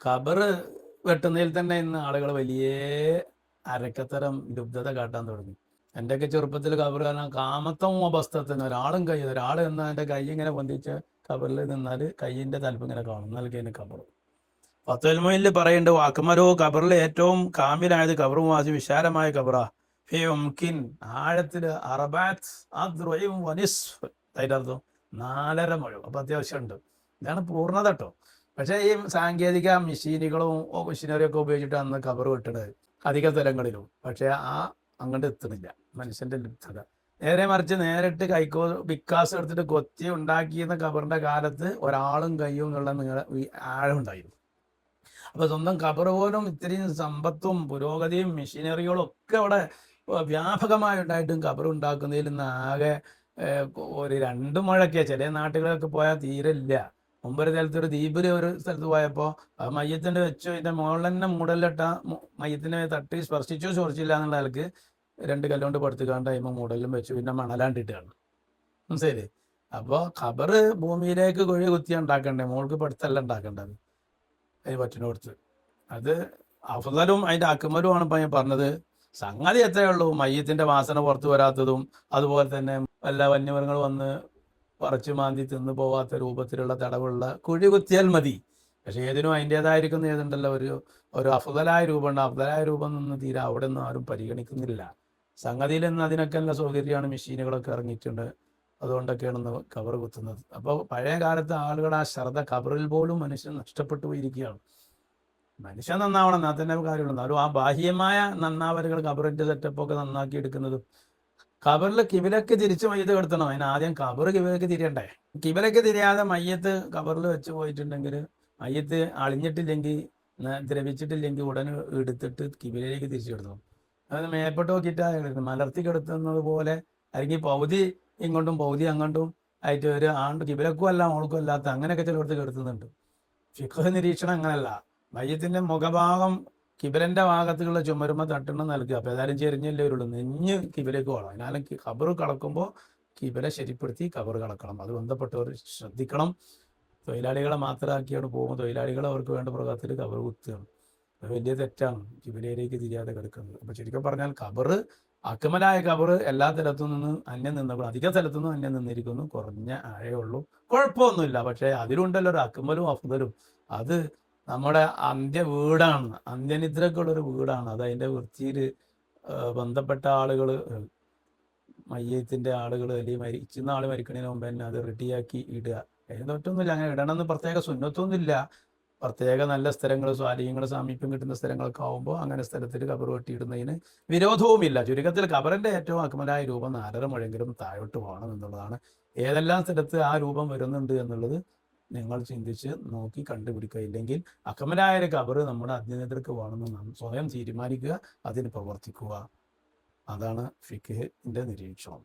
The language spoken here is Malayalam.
ഖബറ് വെട്ടുന്നതിൽ തന്നെ ഇന്ന് ആളുകൾ വലിയ അരക്കത്തരം ലുബ്ധത കാട്ടാൻ തുടങ്ങി. എൻ്റെയൊക്കെ ചെറുപ്പത്തിൽ ഖബർ കാരണം കാമത്തം അപസ്തത്തിന് ഒരാൾ എന്നാൽ എൻ്റെ കൈ ഇങ്ങനെ പൊന്തിച്ച് ഖബറിൽ നിന്നാൽ കൈയിൻ്റെ തലപ്പ് ഇങ്ങനെ കാണും, നൽകിയതിന് ഖബർ. ഫത്തുൽ പറയുന്നുണ്ട്, വാക്കുമരോ ഖബറിൽ ഏറ്റവും കാമിലായത് ഖബറും വാസി വിശാലമായ ഖബറാ ഫി ഉംകിൻ ആഴത്തിൽ അറബാത്ത് അദ്റുഇം വനിസ്ഫ് അതിൻ്റെ അർത്ഥം 4.5 മുഴം. അപ്പം അത്യാവശ്യം ഉണ്ട്. ഇതാണ് പൂർണ്ണത കേട്ടോ. പക്ഷേ ഈ സാങ്കേതിക മെഷീനുകളും മെഷീനറിയൊക്കെ ഉപയോഗിച്ചിട്ട് അന്ന് ഖബർ വെട്ടണത് അധിക സ്ഥലങ്ങളിലും. പക്ഷേ അങ്ങോട്ട് എത്തുന്നില്ല മനുഷ്യന്റെ ലുബ്ധത. നേരെ മറിച്ച് നേരിട്ട് വിക്കാസ് എടുത്തിട്ട് കൊത്തി ഉണ്ടാക്കിയെന്ന ഖബറിന്റെ കാലത്ത് ഒരാളും കയ്യും എന്നുള്ള ആഴമുണ്ടായിരുന്നു. അപ്പൊ സ്വന്തം ഖബർ പോലും ഇത്രയും സമ്പത്തും പുരോഗതിയും മെഷീനറികളും ഒക്കെ അവിടെ വ്യാപകമായി ഉണ്ടായിട്ടും ഖബർ ഉണ്ടാക്കുന്നതിൽ നിന്ന് ആകെ ഒരു 2 മുഴക്കെ. ചില നാട്ടുകളിലൊക്കെ പോയാൽ തീരെ ഇല്ല. മുമ്പൊരു സ്ഥലത്ത് ഒരു ദ്വീപിൽ ഒരു സ്ഥലത്ത് പോയപ്പോൾ മയ്യത്തിന്റെ വെച്ചു, ഇതിന്റെ മുകളിൽ തന്നെ മൂടലിട്ട മയ്യത്തിനെ തട്ടി സ്പർശിച്ചില്ല എന്നുള്ള ആൾക്ക് 2 കല്ലുകൊണ്ട് പടുത്തുകാണ്ട് അതിമ മൂടലും വെച്ചു, പിന്നെ മണലാണ്ടിട്ടാണ്. മനസ്സിലായില്ലേ? അപ്പോൾ ഖബറ് ഭൂമിയിലേക്ക് കുഴി കുത്തി ഉണ്ടാക്കണ്ടേ, മോൾക്ക് പടുത്തല്ല ഉണ്ടാക്കേണ്ടത്. അതിന് പറ്റിനോടുത്ത് അത് അഫ്ദലും അതിന്റെ അക്മലുമാണ് ഇപ്പൊ ഞാൻ പറഞ്ഞത്. സംഗതി എത്രയേ ഉള്ളൂ, മയ്യത്തിന്റെ വാസന പുറത്തു വരാത്തതും അതുപോലെ തന്നെ വല്ല വന്യമൃഗങ്ങൾ വന്ന് പറിച്ചു മാന്തി തിന്നു പോവാത്ത രൂപത്തിലുള്ള തടവുള്ള കുഴി കുത്തിയാൽ മതി. പക്ഷെ ഏതിനും അതിൻ്റെതായിരിക്കുന്ന ഏതുണ്ടല്ലോ ഒരു അഫ്ദലായ രൂപമുണ്ട്. അഫ്ദലായ രൂപം നിന്ന് തീരെ അവിടെ ഒന്നും ആരും പരിഗണിക്കുന്നില്ല. സംഗതിയിൽ നിന്ന് അതിനൊക്കെ നല്ല സൗകര്യമാണ്, മെഷീനുകളൊക്കെ ഇറങ്ങിയിട്ടുണ്ട്. അതുകൊണ്ടൊക്കെയാണ് ഖബർ കുത്തുന്നത്. അപ്പോൾ പഴയ കാലത്ത് ആളുകൾ ആ ശ്രദ്ധ ഖബറിൽ പോലും മനുഷ്യൻ നഷ്ടപ്പെട്ടു പോയിരിക്കുകയാണ്. മനുഷ്യൻ നന്നാവണം, എന്നാൽ തന്നെ കാര്യമുള്ളൂ. എന്നാലും ആ ബാഹ്യമായ നന്നാവലുകൾ ഖബറിന്റെ സെറ്റപ്പൊക്കെ നന്നാക്കി എടുക്കുന്നത്. ഖബറിൽ കിബിലക്ക് തിരിച്ച് മയ്യത്ത് കിടത്തണം. അതിന് ആദ്യം ഖബർ കിബിലക്ക് തിരിയണ്ടേ. കിബിലക്ക് തിരിയാതെ മയ്യത്ത് ഖബറിൽ വെച്ച് പോയിട്ടുണ്ടെങ്കിൽ മയ്യത്ത് അളിഞ്ഞിട്ടില്ലെങ്കിൽ ദ്രവിച്ചിട്ടില്ലെങ്കിൽ ഉടനെ എടുത്തിട്ട് കിബിലയിലേക്ക് തിരിച്ചു കിടത്തണം. അത് മേപ്പെട്ട് നോക്കിയിട്ട് മലർത്തി കിടത്തുന്നത് പോലെ, അല്ലെങ്കിൽ പൗതി ഇങ്ങോട്ടും പൗതി അങ്ങോട്ടും ആയിട്ട് ഒരു കിബിലക്കും അല്ല മോൾക്കും അല്ലാത്ത അങ്ങനെയൊക്കെ ചിലയിടത്ത് കിടത്തുന്നുണ്ട്. ഫിഖ് നിരീക്ഷണം അങ്ങനല്ല. മയ്യത്തിന്റെ മുഖഭാഗം കിബിലന്റെ ഭാഗത്തുള്ള ചുമരുമ തട്ടണം നൽകുക. അപ്പൊ ഏതായാലും ചെരിഞ്ഞല്ലേ വരുള്ളൂ, നെഞ്ഞ് കിബിലേക്ക് പോകണം. അതിനാലും ഖബർ കളക്കുമ്പോൾ കിബില ശരിപ്പെടുത്തി ഖബർ കളക്കണം. അത് ബന്ധപ്പെട്ടവർ ശ്രദ്ധിക്കണം. തൊഴിലാളികളെ മാത്രമാക്കിയാണ് പോകും. തൊഴിലാളികളെ അവർക്ക് വേണ്ട പ്രകാരത്തിൽ ഖബർ കുത്തുകയാണ്. അത് വലിയ തെറ്റാണ്, കിബിലയിലേക്ക് തിരിയാതെ കിടക്കുന്നത്. അപ്പൊ ശരിക്കും പറഞ്ഞാൽ ഖബർ അക്മലായ ഖബർ എല്ലാ സ്ഥലത്തു നിന്നും അന്യം നിന്നപ്പോൾ അധിക സ്ഥലത്തു നിന്നും അന്യം നിന്നിരിക്കുന്നു. കുറഞ്ഞ ആഴയുള്ളൂ, കുഴപ്പമൊന്നുമില്ല. പക്ഷെ അതിലുണ്ടല്ലോ ഒരു അക്മലും അഫ്ദലും. അത് നമ്മുടെ അന്ത്യ വീടാണ്, അന്ത്യനിദ്രക്കുള്ളൊരു വീടാണ്. അത് അതിൻ്റെ വൃത്തിയിൽ ബന്ധപ്പെട്ട ആളുകൾ, മയ്യത്തിന്റെ ആളുകൾ, അല്ലെങ്കിൽ മരിക്കുന്ന ആൾ മരിക്കണതിന് മുമ്പ് തന്നെ അത് റെഡിയാക്കി ഇടുക. അതിന് തൊട്ടൊന്നുമില്ല, അങ്ങനെ ഇടണമെന്ന് പ്രത്യേക സുന്നത്തൊന്നുമില്ല. പ്രത്യേക നല്ല സ്ഥലങ്ങൾ, സ്വാധീനങ്ങൾ, സാമീപ്യം കിട്ടുന്ന സ്ഥലങ്ങളൊക്കെ ആകുമ്പോൾ അങ്ങനെ സ്ഥലത്തിൽ ഖബർ വെട്ടിയിടുന്നതിന് വിരോധവുമില്ല. ചുരുക്കത്തിൽ ഖബറിന്റെ ഏറ്റവും അക്മലായ രൂപം 4.5 മുഴെങ്കിലും താഴോട്ട് പോകണം എന്നുള്ളതാണ്. ഏതെല്ലാം സ്ഥലത്ത് ആ രൂപം വരുന്നുണ്ട് എന്നുള്ളത് നിങ്ങൾ ചിന്തിച്ച് നോക്കി കണ്ടുപിടിക്കുക. ഇല്ലെങ്കിൽ അക്മലായ ഒരു ഖബർ നമ്മുടെ അന്യനേതൃക്ക് വേണമെന്ന് നാം സ്വയം തീരുമാനിക്കുക, അതിന് പ്രവർത്തിക്കുക. അതാണ് ഫിഖ്ഹിന്റെ നിരീക്ഷണം.